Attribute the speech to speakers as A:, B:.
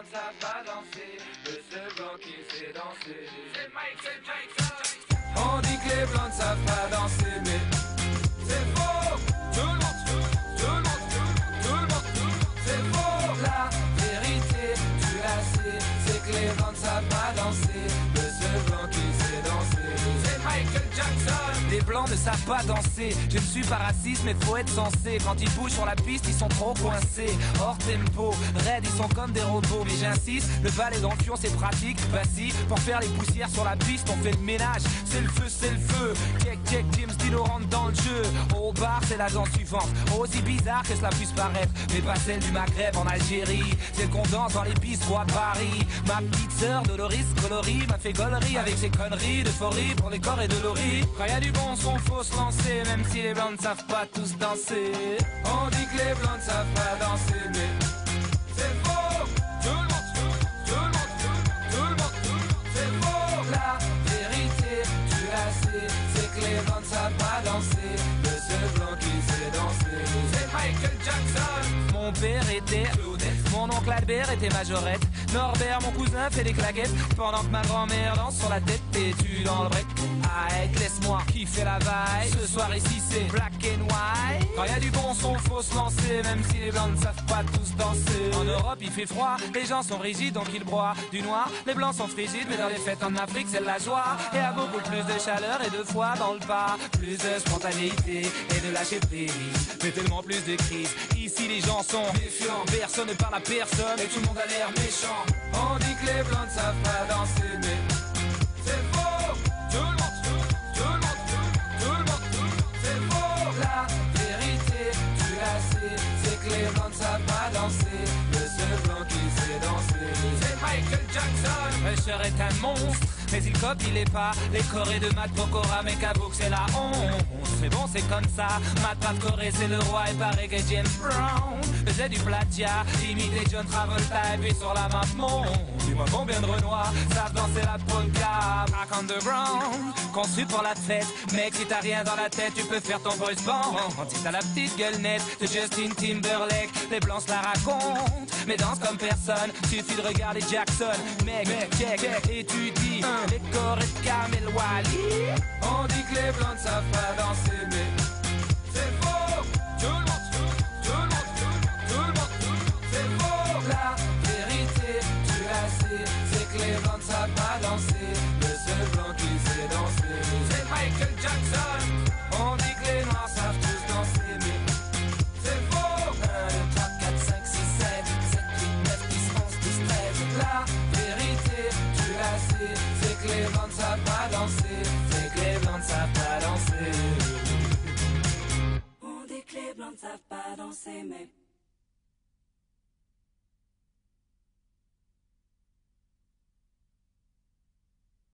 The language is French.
A: blancs ne savent pas danser, le seul blanc qui sait danser, c'est Michael Jackson. On dit que les blancs ne savent pas danser, mais c'est faux. Tout le monde, tout le monde, tout le monde, c'est faux. La vérité, tu la sais, c'est que les blancs ne savent pas danser, le seul blanc qui sait danser, c'est Michael Jackson. Les blancs ne savent pas danser, je ne suis pas raciste mais faut être sensé. Quand ils bougent sur la piste ils sont trop coincés, hors tempo, raide ils sont comme des robots. Mais j'insiste, le balai dans le fion c'est pratique. Bah si, pour faire les poussières sur la piste on fait le ménage. C'est le feu, c'est le feu. Check, check, James Dino rentre dans le jeu. Au bar c'est la danse suivante, aussi bizarre que cela puisse paraître, mais pas celle du Maghreb en Algérie. Celle qu'on danse dans les bistrots à Paris. Ma petite sœur Doloris coloris m'a fait gaulerie avec ses conneries d'euphorie pour les corps et de l'ori. Quand y a du bon son faut se lancer, même si les blancs ne savent pas tous danser. On dit que les blancs ne savent pas danser, mais c'est faux. Tout le monde, tout le monde, tout le monde, c'est faux. La vérité, tu la sais, c'est que les blancs ne savent pas danser, le seul blanc qui sait danser, c'est Michael Jackson. Mon père était Claudette, mon oncle Albert était Majorette, Norbert mon cousin fait des claquettes, pendant que ma grand-mère danse sur la tête et tu dans le break. Aïe, laisse-moi kiffer la vibe. Ce soir ici c'est black and white. Quand y a du bon son faut se lancer, même si les blancs ne savent pas tous danser. En Europe il fait froid, les gens sont rigides donc ils broient du noir. Les blancs sont frigides mais dans les fêtes en Afrique c'est la joie. Et à beaucoup plus de chaleur et de foi dans le pas, plus de spontanéité et de lâcher prise, mais tellement plus de crise. Ici les gens sont méfiants, personne ne parle à personne et tout le monde a l'air méchant. On dit que les blancs ne savent pas danser, mais c'est faux. Tout le monde, tout le monde, tout le monde, c'est faux. La vérité, tu la sais, c'est que les blancs ne savent pas danser, le seul blanc qui sait danser, c'est Michael Jackson. Usher est un monstre, mais il copie les pas, les chorés de Matt Pokora, mais Kabouk c'est la honte. Mais bon c'est comme ça, Matt Corée c'est le roi et paraît que James Brown faisait du plagiat, imitait John Travolta et puis sur la map monte. Dis-moi combien de Renois savent danser la polka, Rock Underground, conçu pour la fête. Mec si t'as rien dans la tête tu peux faire ton boys band. Si t'as la petite gueule nette de Justin Timberlake, les blancs se la racontent, mais danse comme personne, suffit de regarder Jackson. Mec, check, et tu dis les chorés de Kamel Wally. On dit que les blancs ne savent pas danser, mais c'est faux. Tout le monde, tout le monde, tout le monde, c'est faux. La vérité, tu la sais, c'est que les blancs ne savent pas danser, le seul blanc qui sait danser, c'est Michael Jackson. On dit que les noirs savent tous danser, mais c'est faux. 1, 2, 3, 4, 5, 6, 7, 7, 8, 9, 10, 11, 12, 13. La vérité, tu la sais, c'est que les blancs ne savent pas danser, c'est que les blancs ne savent pas danser.
B: On dit que les blancs ne savent pas danser, mais